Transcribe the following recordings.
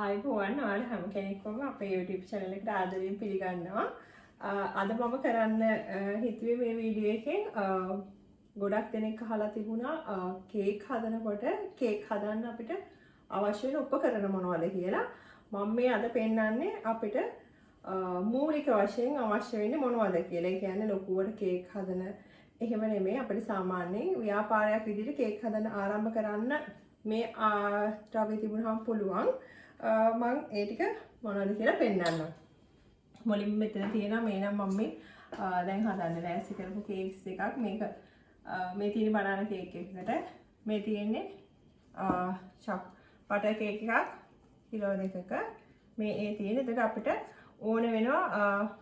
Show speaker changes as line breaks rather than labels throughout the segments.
ආයිබෝවන් ඔයාලා හැම කෙනෙක්වම අපේ YouTube channel එකට ආදරයෙන් පිළිගන්නවා. අද මම කරන්න හිතුවේ මේ වීඩියෝ එකෙන් ගොඩක් දෙනෙක් අහලා තිබුණා කේක් හදනකොට කේක් හදන්න අපිට අවශ්‍ය වෙන උපකරණ මොනවද කියලා. මම මේ අද පෙන්නන්නේ අපිට මූලික වශයෙන් අවශ්‍ය වෙන්නේ මොනවද කියලා. ඒ කියන්නේ ලොකුවට කේක් හදන එහෙම නෙමෙයි අපිට සාමාන්‍යයෙන් ව්‍යාපාරයක් විදිහට කේක් හදන්න ආරම්භ කරන්න මේ ද්‍රව්‍ය තිබුණාම පුළුවන්. මම ඒ ටික මොනවද කියලා පෙන්නන්නම්. මුලින්ම මෙතන තියෙනවා මේ නම් මම මේ දැන් හදන්න ලෑස්ති කරපු කේක්ස් එකක්. මේක මේ තියෙන බනානා කේක් එකකට මේ තියෙන්නේ බටර් කේක් එකක් කිලෝ 2ක මේ ඒ තියෙන. එතකොට අපිට ඕන වෙනවා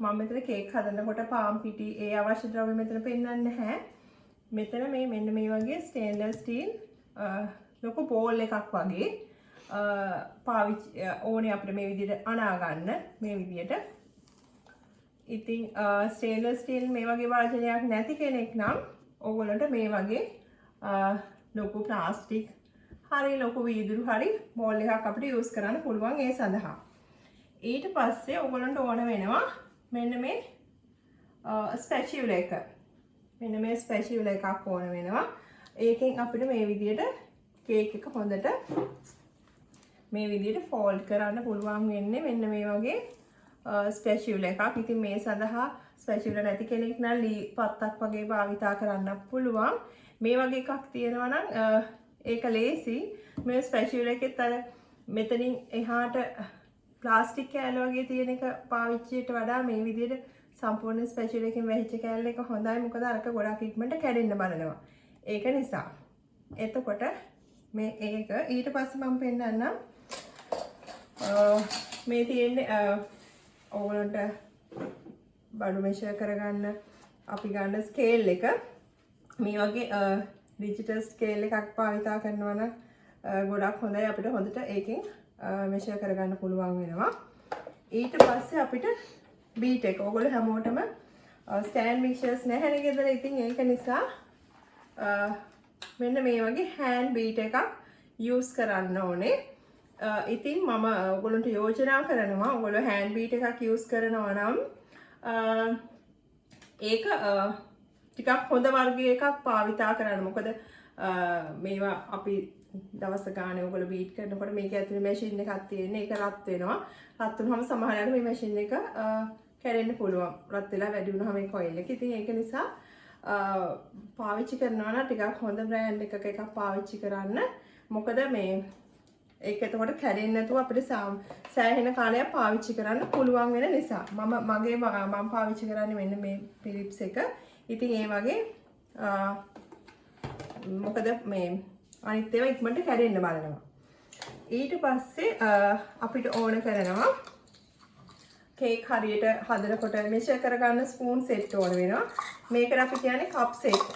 මම මෙතන කේක් හදනකොට පාම් පිටි ඒ අවශ්‍ය ද්‍රව්‍ය මෙතන පෙන්නන්නේ නැහැ. මෙතන මේ මෙන්න මේ වගේ ස්ටේන්ලස් ස්ටීල් ලොකු බෝල් එකක් වගේ පාවිච්චි ඕනේ අපිට මේ විදිහට අනා ගන්න මේ විදිහට. ඉතින් ස්ටේන්ලස් ස්ටීල් මේ වගේ වාදනයක් නැති කෙනෙක් නම් ඕගොල්ලන්ට මේ වගේ ලොකු ප්ලාස්ටික් හරි ලොකු වීදුරු හරි බෝල් එකක් අපිට යූස් කරන්න පුළුවන් ඒ සඳහා. ඊට පස්සේ ඕගොල්ලන්ට ඕන වෙනවා මෙන්න මේ ස්පැචියුලා එක. මෙන්න මේ ස්පැචියුලා එකක් ඕන වෙනවා. ඒකෙන් අපිට මේ විදිහට කේක් එක හොඳට මේ විදිහට ෆෝල්ඩ් කරන්න පුළුවන් වෙන්නේ මෙන්න මේ වගේ ස්පැචියුලා එකක්. ඉතින් මේ සඳහා ස්පැචියුලා නැති කෙනෙක් නම් ලී පත්තක් වගේ භාවිතා කරන්න පුළුවන්. මේ වගේ එකක් තියෙනවා නම් ඒක ලේසි. මේ ස්පැචියුලා එකෙත් අර මෙතනින් එහාට ප්ලාස්ටික් කෑල්ල වගේ තියෙන එක පාවිච්චියට වඩා මේ විදිහට සම්පූර්ණ ස්පැචියුලා එකෙන් වැහිච්ච කෑල්ල එක හොඳයි. මොකද අරක ගොඩක් ඉක්මනට කැඩෙන්න බලනවා. ඒක නිසා. එතකොට මේ ඒක ඊට පස්සේ මම පෙන්නන්නම් මේ තියෙන්නේ ඕගොල්ලන්ට බඩු මෙෂර් කරගන්න අපි ගන්න ස්කේල් එක. මේ වගේ ඩිජිටල් ස්කේල් එකක් භාවිතා කරනවා නම් ගොඩක් හොඳයි. අපිට හොඳට ඒකෙන් මෙෂර් කරගන්න පුළුවන් වෙනවා. ඊට පස්සේ අපිට බීට් එක ඕගොල්ලෝ හැමෝටම ස්ටෑන්ඩ් මික්සර්ස් නැහැ නේද ගෙදර. ඉතින් ඒක නිසා මෙන්න මේ වගේ හෑන්ඩ් බීට් එකක් යූස් කරන්න ඕනේ. ඉතින් මම ඔයගොල්ලන්ට යෝජනා කරනවා ඔයගොල්ලෝ හෑන්ඩ් බීට් එකක් යූස් කරනවා නම් ඒක ටිකක් හොඳ වර්ගයේ එකක් භාවිතා කරන්න. මොකද මේවා අපි දවස් ගානේ ඔයගොල්ලෝ බීට් කරනකොට මේක ඇතුලේ මැෂින් එකක් තියෙන්නේ. ඒක රත් වෙනවා. රත් වුනහම සමහරවිට මේ මැෂින් එක කැඩෙන්න පුළුවන්. රත් වෙලා වැඩි වුනහම මේ කොයිල් එක. ඉතින් ඒක නිසා පාවිච්චි කරනවා නම් ටිකක් හොඳ බ්‍රෑන්ඩ් එකක් පාවිච්චි කරන්න. මොකද මේ ඒක එතකොට කැඩෙන්නේ නැතුව අපිට සෑහෙන කාලයක් පාවිච්චි කරන්න පුළුවන් වෙන නිසා. මම පාවිච්චි කරන්නේ මෙන්න මේ ෆිලිප්ස් එක. ඉතින් ඒ වගේ මොකද මේ අනිත් ඒවා ඉක්මනට කැඩෙන්න බලනවා. ඊට පස්සේ අපිට ඕන කරනවා කේක් හරියට හදනකොට මෙෂර් කරගන්න ස්පූන් සෙට් ඕන වෙනවා. මේකට අපි කියන්නේ කප් සෙට්.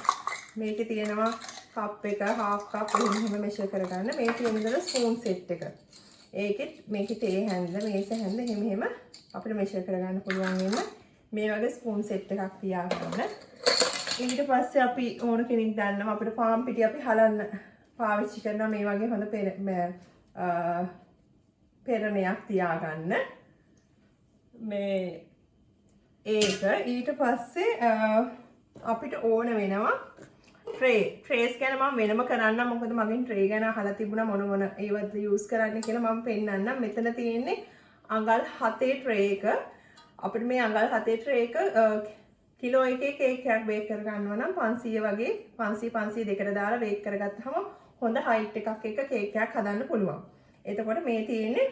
මේකේ තියෙනවා කප් එක, half කප් එහෙම මෙෂර් කරගන්න. මේ තියෙන දල ස්පූන් සෙට් එක. ඒකෙත් මේකේ තේ හැන්ද, මේස හැන්ද එහෙම අපිට මෙෂර් කරගන්න පුළුවන් වෙන මේ වගේ ස්පූන් සෙට් එකක් තියාගන්න. ඊට පස්සේ අපි ඕන කෙනෙක් දන්නවා අපිට පාම් පිටි අපි හලන්න පාවිච්චි කරනවා. මේ වගේ හොඳ පෙරණයක් තියාගන්න. මේ ඒක ඊට පස්සේ අපිට ඕන වෙනවා ට්‍රේස් ගැන මම වෙනම කරන්නම්. මොකද මගෙන් ට්‍රේ ගැන අහලා තිබුණා මොන ඒවත් යූස් කරන්න කියලා මම පෙන්නන්නම්. මෙතන තියෙන්නේ අඟල් 7 ට්‍රේ එක. අපිට මේ අඟල් 7 ට්‍රේ එක කිලෝ එකේ කේක් එකක් බේක් කරගන්නවා නම් 500 වගේ 500 දෙකට දාලා බේක් කරගත්තාම හොඳ හයිට් එකක් එක කේක් එකක් හදන්න පුළුවන්. එතකොට මේ තියෙන්නේ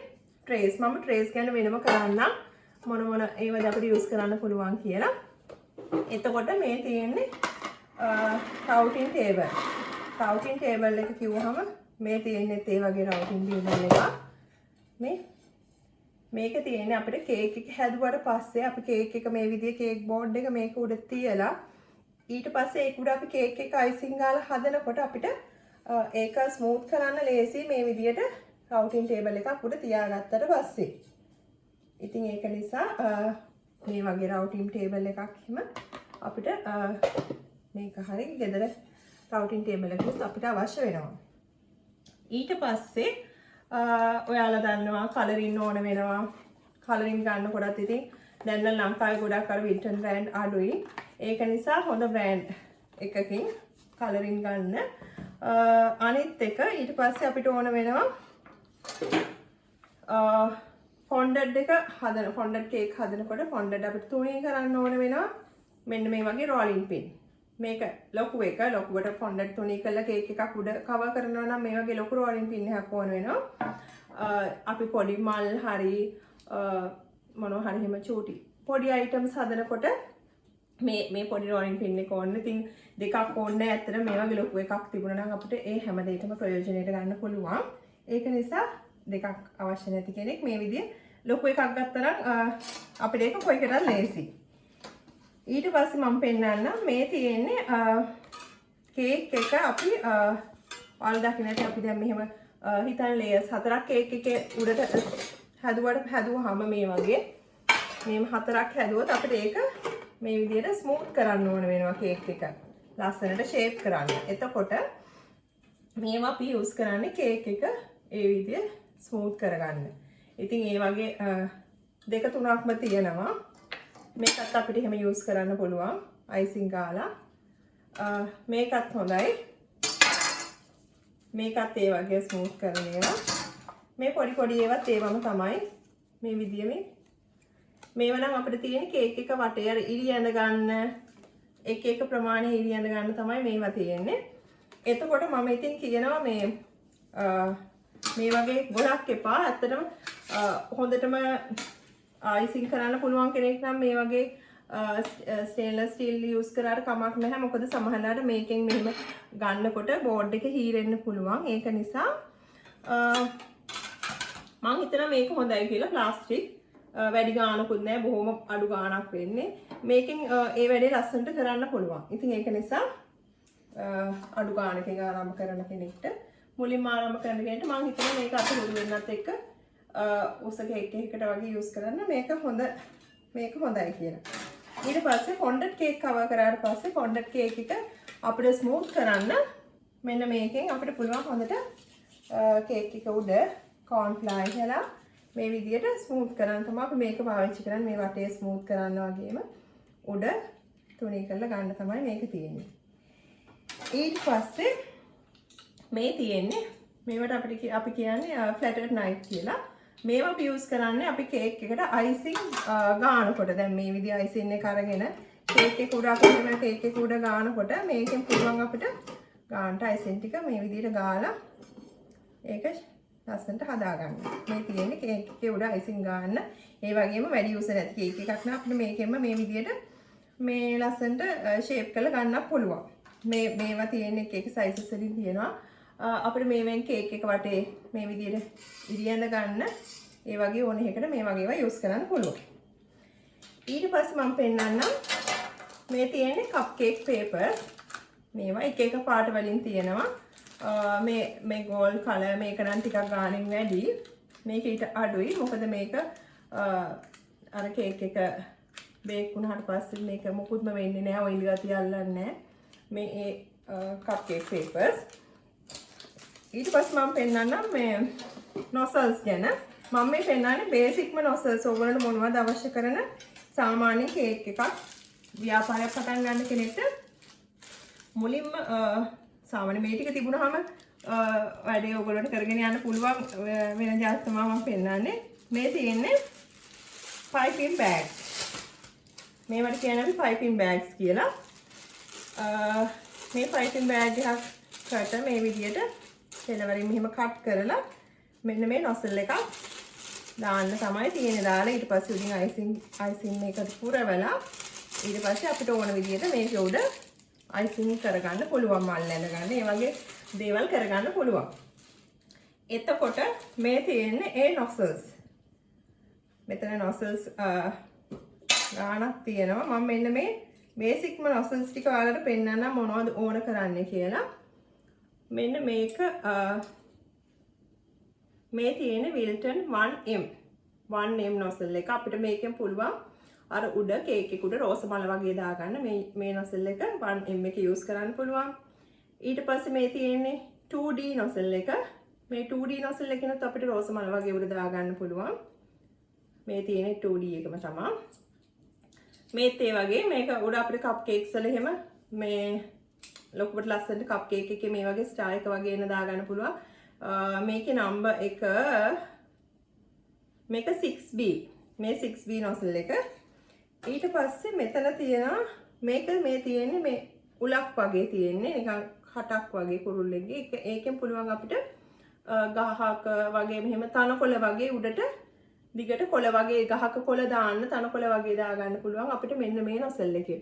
ට්‍රේස්. මම ට්‍රේස් ගැන වෙනම කරන්නම් මොන ඒවද අපිට යූස් කරන්න පුළුවන් කියලා. එතකොට මේ තියෙන්නේ රවුටින් ටේබල්. රවුටින් ටේබල් එක කිව්වහම මේ තියෙන්නේ ඒ වගේ රවුටින් ටේබල් එකක්. මේක තියෙන්නේ අපිට කේක් එක හැදුවට පස්සේ අපි කේක් එක මේ විදිහේ කේක් බෝඩ් එක මේක උඩ තියලා ඊට පස්සේ ඒක උඩ අපි කේක් එක අයිසිං ගාලා හදනකොට අපිට ඒක ස්මූත් කරන්න ලේසි මේ විදිහට රවුටින් ටේබල් එකක් උඩ තියාගත්තට පස්සේ. ඉතින් ඒක නිසා මේ වගේ රවුටින් ටේබල් එකක් හිම අපිට මේක හරිය ගෙදර රවුටින් ටේබල් එකකුත් අපිට අවශ්‍ය වෙනවා. ඊට පස්සේ ඔයාලා දන්නවා කලරින් ඕන වෙනවා. කලරින් ගන්නකොටත් ඉතින් දැන් නම් ලංකාවේ ගොඩක් අර විල්ටන් බ්‍රෑන්ඩ් අඩුයි. ඒක නිසා හොඳ බ්‍රෑන්ඩ් එකකින් කලරින් ගන්න. අනිත් එක ඊට පස්සේ අපිට ඕන වෙනවා ෆොන්ඩඩ් එක හදන ෆොන්ඩඩ් කේක් හදනකොට ෆොන්ඩඩ් අපිට තුනී කරන්න ඕන වෙනවා. මෙන්න මේ වගේ රෝලින් පින්. මේක ලොකු එක ලොකුවට ෆොන්ඩඩ් තුනී කරලා කේක් එකක් උඩ කවර් කරනවා නම් මේ වගේ ලොකු රෝලින් පින් එකක් ඕන වෙනවා. අපි පොඩි මල් හරි මොනවා හරි හිම චූටි පොඩි අයිටම්ස් හදනකොට මේ පොඩි රෝලින් පින් එක ඕන. ඉතින් දෙකක් ඕනේ. ඇත්තට මේ වගේ ලොකු එකක් තිබුණා නම් අපිට ඒ හැම දෙයකම ප්‍රයෝජනෙට ගන්න පුළුවන්. ඒක නිසා දෙකක් අවශ්‍ය නැති කෙනෙක් මේ විදිහේ ලොකු එකක් ගත්තා නම් අපිට ඒක කොයිකටත් ලේසි. ඊට පස්සේ මම පෙන්නන්නම් මේ තියෙන්නේ කේක් එක අපි ඔයාලා දකින්නට අපි දැන් මෙහෙම හිතන ලේයර්ස් 4ක් කේක් එකේ උඩට හැදුවාම මේ වගේ මේම 4ක් හැදුවොත් අපිට ඒක මේ විදිහට ස්මූත් කරන්න ඕන වෙනවා කේක් එක. ලස්සනට ෂේප් කරන්න. එතකොට මේවා අපි යූස් කරන්නේ කේක් එක ඒ විදිහේ ස්මූත් කරගන්න. ඉතින් ඒ වගේ දෙක තුනක්ම තියෙනවා. මේකත් අපිට එහෙම යූස් කරන්න පුළුවන්. අයිසිං ගාලා. මේකත් හොඳයි. මේකත් ඒ වගේ ස්මූත් කරන ඒවා. මේ පොඩි ඒවත් ඒවම තමයි. මේ විදිහේ මේව නම් අපිට තියෙන කේක් එක වටේ අර ඉරි ඇඳ ගන්න එක ප්‍රමාණය ඉරි ඇඳ ගන්න තමයි මේවා තියෙන්නේ. එතකොට මම ඉතින් කියනවා මේ වගේ ගොඩක් එපා. ඇත්තටම හොඳටම අයිසිං කරන්න පුළුවන් කෙනෙක් නම් මේ වගේ ස්ටේන්ලස් ස්ටිල් යූස් කරාට කමක් නැහැ. මොකද සමහරවිට මේකෙන් මෙහෙම ගන්නකොට බෝඩ් එක හීරෙන්න පුළුවන්. ඒක නිසා මම හිතනවා මේක හොඳයි කියලා. ප්ලාස්ටික් වැඩි ගානකුත් නැහැ. බොහොම අඩු ගානක් වෙන්නේ. මේකෙන් ඒ වැඩේ ලස්සනට කරන්න පුළුවන්. ඉතින් ඒක නිසා අඩු ගානකින් ආරම්භ කරන කෙනෙක්ට මුලින්ම ආරම්භ කරන කෙනෙක්ට මම හිතනවා මේක අතහුරු වෙන්නත් එක්ක උස කේක් එකකට වගේ යූස් කරන්න මේක හොඳයි කියලා. ඊට පස්සේ ෆොන්ඩඩ් කේක් කවර් කරාට පස්සේ ෆොන්ඩඩ් කේක් එක අපිට ස්මූත් කරන්න මෙන්න මේකෙන් අපිට පුළුවන් හොඳට කේක් එක උඩ කෝන් ෆ්ලයි කරලා මේ විදිහට ස්මූත් කරන්න තමයි අපි මේක පාවිච්චි කරන්නේ. මේ වටේ ස්මූත් කරන්න වගේම උඩ තුනී කරලා ගන්න තමයි මේක තියෙන්නේ. ඊට පස්සේ මේ තියෙන්නේ මේවට අපි කියන්නේ ෆ්ලැටර් නයිෆ් කියලා. මේවා අපි යූස් කරන්නේ අපි කේක් එකට අයිසිං ගානකොට. දැන් මේ විදිහ අයිසිං එක අරගෙන කේක් එක උඩ අපිට කේක් එක උඩ ගානකොට මේකෙන් පුළුවන් අපිට ගානට අයිසිං ටික මේ විදිහට ගාලා ඒක ලස්සනට හදාගන්න. මේ තියෙන්නේ කේක් එකේ උඩ අයිසිං ගාන්න. ඒ වගේම වැඩි යූස් නැති කේක් එකක් නම් අපිට මේකෙන්ම මේ විදිහට මේ ලස්සනට ෂේප් කරලා ගන්නත් පුළුවන්. මේවා තියෙන එක සයිසස් වලින් තියෙනවා. අපිට මේවෙන් කේක් එක වටේ මේ විදිහට ඉරියඳ ගන්න ඒ වගේ ඕන එකකට මේ වගේ ඒවා යූස් කරන්න පුළුවන්. ඊට පස්සේ මම පෙන්නන්නම් මේ තියෙන්නේ කප් කේක් පේපර්ස්. මේවා එක පාට වලින් තියෙනවා. මේ ගෝල්ඩ් කලර් මේක නම් ටිකක් ගානින් වැඩි. මේක ඊට අඩුයි. මොකද මේක අර කේක් එක බේක් වුණාට පස්සේ මේක මොකුත්ම වෙන්නේ නැහැ. ඔයිල් ගතිය අල්ලන්නේ නැහැ. මේ කප් කේක් පේපර්ස්. ඊට පස්සේ මම පෙන්නන්නම් මේ නොසල්ස් ගැන. මම මේ පෙන්නන්නේ බේසික්ම නොසල්ස්. ඕගොල්ලන්ට මොනවද අවශ්‍ය කරන සාමාන්‍ය කේක් එකක් ව්‍යාපාරයක් පටන් ගන්න කෙනෙක්ට මුලින්ම සාමාන්‍ය මේ ටික තිබුණාම වැඩේ ඕගොල්ලන්ට කරගෙන යන්න පුළුවන් වෙන જાත් තමයි මම පෙන්නන්නේ. මේ තියෙන්නේ පයිපින් බෑග්ස්. මේවට කියන්නේ අපි පයිපින් බෑග්ස් කියලා. මේ පයිපින් බෑග් එකකට මේ විදිහට කෙලවරින් මෙහෙම කට් කරලා මෙන්න මේ නොසල් එකක් දාන්න තමයි තියෙන්නේ. දාලා ඊට පස්සේ උඩින් අයිසින් මේකට පුරවලා ඊට පස්සේ අපිට ඕන විදිහට මේක උඩ අයිසින් කරගන්න පුළුවන්. මල් ඇඳ ගන්න ඒ වගේ දේවල් කරගන්න පුළුවන්. එතකොට මේ තියෙන්නේ ඒ නොසල්ස්. මෙතන නොසල්ස් ගානක් තියෙනවා. මම මෙන්න මේ බේසික්ම නොසල්ස් ටික ඔයාලට පෙන්නන්නම් මොනවද ඕන කරන්නේ කියලා. මෙන්න මේක මේ තියෙන විල්ටන් 1M නොසල් එක. අපිට මේකෙන් පුළුවන් අර උඩ කේක් එක උඩ රෝස මල වගේ දාගන්න. මේ නොසල් එක 1M එක යූස් කරන්න පුළුවන්. ඊට පස්සේ මේ තියෙන්නේ 2D නොසල් එක. මේ 2D nozzle එකකිනුත් අපිට රෝස මල් වගේ උඩ දා ගන්න පුළුවන්. මේ තියෙන 2D එකම තමයි. මේත් ඒ වගේ මේක උඩ අපිට කප් කේක්ස් වල එහෙම මේ ලොකුවට ලස්සනට කප් කේක් එකේ මේ වගේ ස්ටාර් එක වගේ එන දා ගන්න පුළුවන්. මේකේ නම්බර් එක මේක 6B. මේ 6B nozzle එක. ඊට පස්සේ මෙතන තියෙනවා මේක මේ තියෙන්නේ මේ උලක් වගේ තියෙන්නේ නිකන් කටක් වගේ කුරුල්ලෙක්ගේ. ඒකෙන් පුළුවන් අපිට ගහක වගේ මෙහෙම තනකොළ වගේ උඩට දිගට කොළ වගේ ගහක කොළ දාන්න තනකොළ වගේ දා ගන්න පුළුවන් අපිට මෙන්න මේ nozzle එකේ.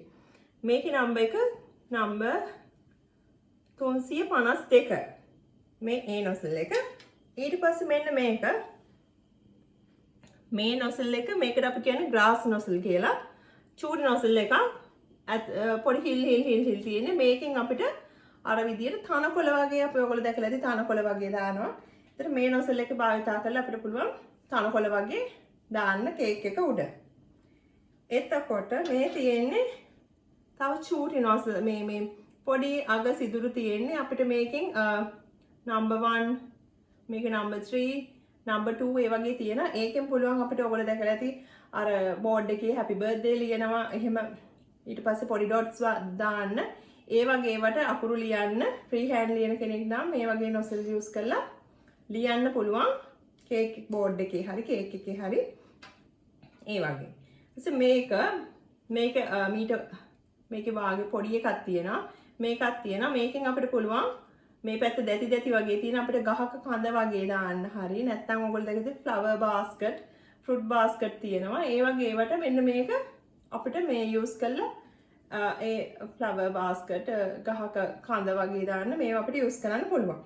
මේකේ නම්බර් එක නම්බර් 352. මේ ඒ nozzle එක. ඊට පස්සේ මෙන්න මේක මේ nozzle එක මේකට අපි කියන්නේ grass nozzle කියලා. චූටි nozzle එකක්. පොඩි හිල් තියෙන්නේ. මේකෙන් අපිට අර විදියට තනකොළ වගේ අපි ඔයගොල්ලෝ දැකලා ඇති තනකොළ වගේ දානවා. ඒතර මේ nozzle එක භාවිතා කරලා අපිට පුළුවන් තනකොළ වගේ දාන්න කේක් එක උඩ. එතකොට මේ තියෙන්නේ තව චූටි nozzle මේ පොඩි අග සිදුරු තියෙන්නේ අපිට මේකෙන් number 1 මේක number 3 number 2 ඒ වගේ තියෙනවා. ඒකෙන් පුළුවන් අපිට ඔයගොල්ලෝ දැකලා ඇති අර බෝඩ් එකේ happy birthday ලියනවා එහෙම ඊට පස්සේ පොඩි dots දාන්න ඒ වගේ ඒවට අකුරු ලියන්න free hand ලියන කෙනෙක් නම් මේ වගේ nozzle use කරලා ලියන්න පුළුවන් කේක් බෝඩ් එකේ හරි කේක් එකේ හරි ඒ වගේ. ඊට මේකේ වාගේ පොඩි එකක් තියෙනවා. මේකක් තියෙනවා. මේකෙන් අපිට පුළුවන් මේ පැත්ත දැති වගේ තියෙන අපිට ගහක කඳ වගේ දාන්න හරි නැත්නම් ඔයගොල්ලෝ දැකද flower basket fruit basket තියෙනවා. ඒ වගේ ඒවට මෙන්න මේක අපිට මේ use කරලා ඒ flower basket ගහක කඳ වගේ දාන්න මේව අපිට use කරන්න පුළුවන්.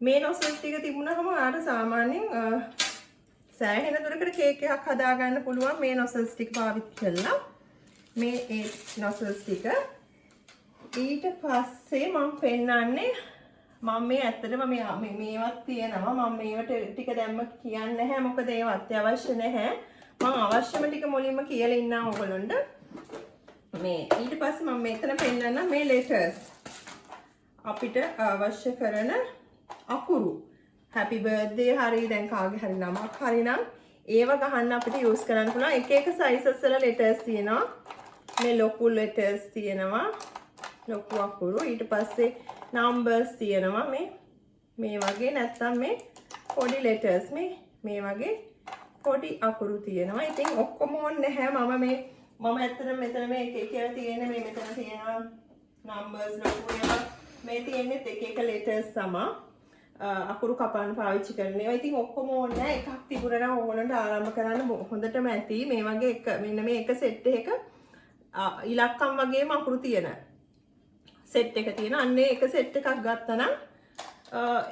මේ nozzles ටික තිබුණාම ඔයාලට සාමාන්‍යයෙන් සෑහෙන දුරකට කේක් එකක් හදා ගන්න පුළුවන් මේ nozzles ටික පාවිච්චි කරලා. මේ ඒ nozzles ටික ඊට පස්සේ මම පෙන්නන්නේ මම මේ ඇත්තටම මේවත් තියෙනවා. මම මේවට ටික දැම්ම කියන්නේ නැහැ මොකද ඒව අත්‍යවශ්‍ය නැහැ. මම අවශ්‍යම ටික මුලින්ම කියලා ඉන්නා ඕගොල්ලන්ට. මේ ඊට පස්සේ මම මෙතන පෙන්නන්නම් මේ letters. අපිට අවශ්‍ය කරන අකුරු. happy birthday හරි දැන් කාගේ හරි නමක් හරි නම් ඒව ගහන්න අපිට use කරන්න පුළුවන්. එක එක sizes වල letters තියෙනවා. මේ ලොකු letters තියෙනවා. ලොකු අකුරු. ඊට පස්සේ numbers තියෙනවා මේ වගේ නැත්නම් මේ පොඩි letters මේ වගේ පොඩි අකුරු තියෙනවා. ඉතින් ඔක්කොම ඕනේ නැහැ. මම ඇත්තටම මෙතන මේ එක එක තියෙන මේ මෙතන තියෙනවා numbers ලොකු ඒවා මේ තියෙන්නේ එක එක letters තමයි. අකුරු කපන්න පාවිච්චි කරන ඒවා. ඉතින් ඔක්කොම ඕනේ නැහැ. එකක් තිබුණා නම් ඕගොල්ලන්ට ආරම්භ කරන්න හොඳටම ඇති. මේ වගේ එක මෙන්න මේ එක set එකක ඉලක්කම් වගේම අකුරු තියෙන set එක තියෙන. අන්න ඒක set එකක් ගත්තා නම්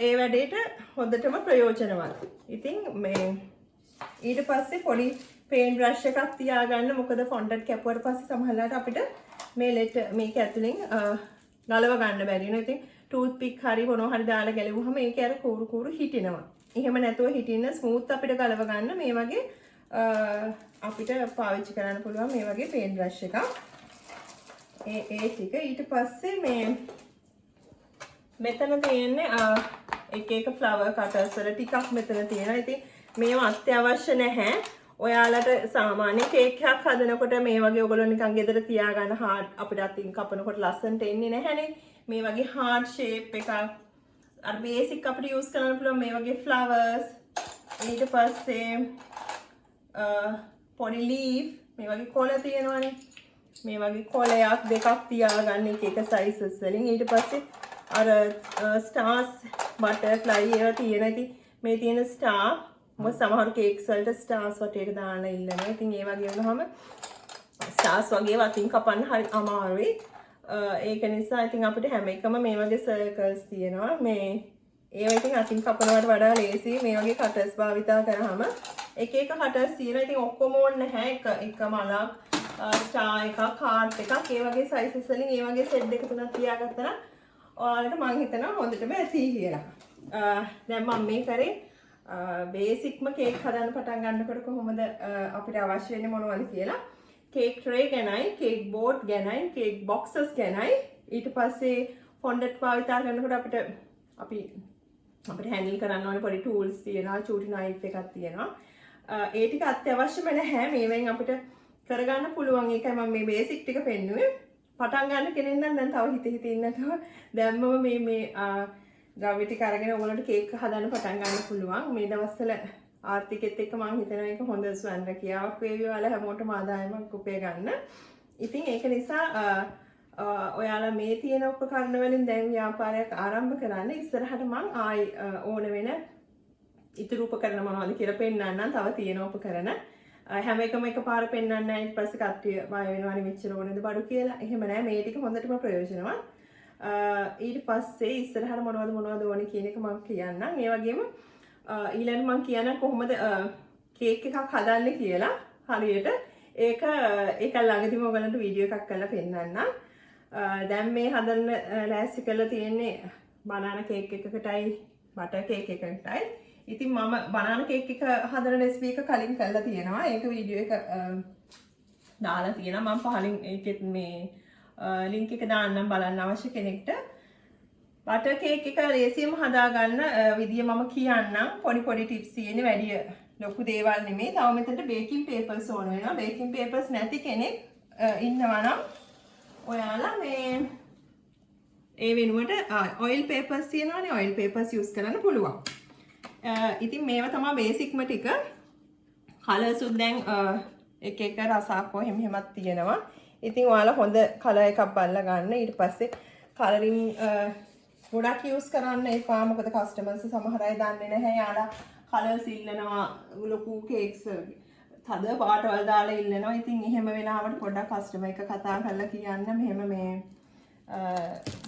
ඒ වැඩේට හොඳටම ප්‍රයෝජනවත්. ඉතින් මේ ඊට පස්සේ පොඩි paint brush එකක් තියාගන්න. මොකද fondant කැපුවට පස්සේ සමහරවිට අපිට මේ letter මේක ඇතුලෙන් ගලව ගන්න බැරි වෙනවා. ඉතින් toothpick හරි මොනවා හරි දාලා ගැලවුවම මේකේ අර කූරු හිටිනවා. එහෙම නැතුව හිටින්න smooth අපිට ගලව ගන්න මේ වගේ අපිට පාවිච්චි කරන්න පුළුවන් මේ වගේ paint brush එකක්. ඒ ටික ඊට පස්සේ මේ මෙතන තියෙන්නේ එක එක flower cutters වල ටිකක් මෙතන තියෙනවා. ඉතින් මේවා අත්‍යවශ්‍ය නැහැ. ඔයාලට සාමාන්‍ය කේක් එකක් හදනකොට මේ වගේ ඔයගොල්ලෝ නිකන් ගෙදර තියාගන්න hard අපිට අතින් කපනකොට ලස්සනට එන්නේ නැහැනේ. මේ වගේ hard shape එකක් අර basic අපිට use කරන්න පුළුවන් මේ වගේ flowers. ඊට පස්සේ පොඩි leaf මේ වගේ කොළ තියෙනවානේ. මේ වගේ කොළයක් දෙකක් තියාගන්න එක එක sizes වලින්. ඊට පස්සේ අර stars butterfly ඒවා තියෙන. ඉතින් මේ තියෙන star මොකද සමහර කේක්ස් වලට stars වටේට දාන්න ඉල්ලනවා. ඉතින් ඒ වගේ වුණාම stars වගේ වටින් කපන්න හරි අමාරුයි. ඒක නිසා ඉතින් අපිට හැම එකම මේ වගේ circles තියෙනවා. මේ ඒවා ඉතින් අතින් කපනවට වඩා ලේසි. මේ වගේ cutters භාවිතා කරාම එක එක cutters තියෙනවා. ඉතින් ඔක්කොම ඕනේ නැහැ. එක මලක් star එකක් heart එකක් ඒ වගේ sizes වලින් ඒ වගේ set දෙක තුනක් තියාගත්තා නම් ඔයාලට මම හිතනවා හොඳටම ඇති කියලා. දැන් මම මේ කරේ බේසික්ම කේක් හදන්න පටන් ගන්නකොට කොහොමද අපිට අවශ්‍ය වෙන්නේ මොනවද කියලා. කේක් ට්‍රේ ගැනයි, කේක් බෝඩ් ගැනයි, කේක් බොක්සස් ගැනයි. ඊට පස්සේ ෆොන්ඩන්ට් භාවිතා කරනකොට අපිට අපි අපිට හැන්ඩල් කරන්න ඕනේ පොඩි ටූල්ස් තියෙනවා, චූටි නයිෆ් එකක් තියෙනවා. ඒ ටික අත්‍යවශ්‍යම නැහැ. මේවෙන් අපිට කරගන්න පුළුවන්. ඒකයි මම මේ බේසික් ටික පෙන්නුවේ. පටන් ගන්න කෙනෙක් නම් දැන් තව හිත ඉන්නකව දැම්මම මේ ද්‍රව්‍ය ටික අරගෙන ඔයගොල්ලන්ට කේක් හදන්න පටන් ගන්න පුළුවන්. මේ දවස්වල ආර්ථිකෙත් එක්ක මම හිතනවා ඒක හොඳ ස්වයං රැකියාවක් වේවි ඔයාලා හැමෝටම ආදායමක් උපය ගන්න. ඉතින් ඒක නිසා ඔයාලා මේ තියෙන උපකරණ වලින් දැන් ව්‍යාපාරයක් ආරම්භ කරන්න ඉස්සරහට මම ආයි ඕන වෙන ඉතුරු උපකරණ මොනවද කියලා පෙන්නන්නම්. තව තියෙන උපකරණ හැම එකම එකපාර පෙන්නන්න නැහැ. ඊට පස්සේ කට්ටිය බය වෙනවානේ මෙච්චර ඕනේද බඩු කියලා. එහෙම නැහැ. මේ ටික හොඳටම ප්‍රයෝජනවත්. ඊට පස්සේ ඉස්සරහට මොනවද ඕනේ කියන එක මම කියන්නම්. ඒ වගේම ඊළඟ මම කියන්න කොහොමද කේක් එකක් හදන්නේ කියලා හරියට ඒක ළඟදීම ඔයගලන්ට වීඩියෝ එකක් කරලා පෙන්නන්නම්. දැන් මේ හදන්න ලෑස්ති කරලා තියෙන්නේ බනානා කේක් එකකටයි බටර් කේක් එකකටයි. ඉතින් මම බනානා කේක් එක හදන රෙසිපි එක කලින් කරලා තියෙනවා. ඒක වීඩියෝ එක දාලා තියෙනවා. මම පහලින් ඒකෙත් මේ ලින්ක් එක දාන්නම් බලන්න අවශ්‍ය කෙනෙක්ට. බටර් කේක් එක රේසියම හදාගන්න විදිය මම කියන්නම්. පොඩි ටිප්ස් තියෙන්නේ, වැඩි ලොකු දේවල් නෙමෙයි. තව මෙතනට බේකින් පේපර්ස් ඕන වෙනවා. බේකින් පේපර්ස් නැති කෙනෙක් ඉන්නවා නම් ඔයාලා මේ ඒ වෙනුවට ඔයිල් පේපර්ස් තියෙනවානේ. ඔයිල් පේපර්ස් යූස් කරන්න පුළුවන්. ඉතින් මේවා තමයි බේසික්ම ටික. කලර්ස් උත් දැන් එක රසාකෝ එහෙමත් තියෙනවා. ඉතින් ඔයාලා හොඳ කලර් එකක් බලලා ගන්න. ඊට පස්සේ කලරින් ගොඩක් යූස් කරන්න එපා. මොකද කස්ටමර්ස් සමහර අය දන්නේ නැහැ. යාලා කලර්ස් ඉල්ලනවා ලොකු කේක්ස් තද පාටවල් දාලා ඉල්ලනවා. ඉතින් එහෙම වෙලාවට පොඩ්ඩක් කස්ටමර් එක කතා කරලා කියන්න මෙහෙම මේ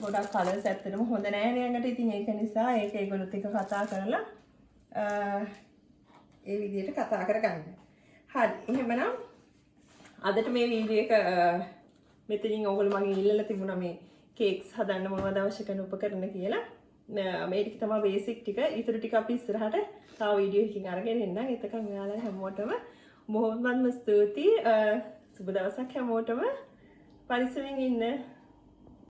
ගොඩක් කලර්ස් ඇත්තටම හොඳ නැහැ නේකට. ඉතින් ඒක නිසා ඒක ඒගොල්ලොත් එක්ක කතා කරලා ඒ විදිහට කතා කරගන්න. හරි. එහෙමනම් අදට මේ වීඩියෝ එක මෙතනින් ඔයගොල්ලෝ මගෙන් ඉල්ලලා තිබුණා මේ කේක්ස් හදන්න මොනවද අවශ්‍ය කරන උපකරණ කියලා. මේ ටික තමයි බේසික් ටික. ඊටු ටික අපි ඉස්සරහට තව වීඩියෝ එකකින් අරගෙන එන්නම්. එතකන් ඔයාලා හැමෝටම බොහොමත්ම ස්තුතියි. සුබ දවසක් හැමෝටම. පරිස්සමෙන් ඉන්න.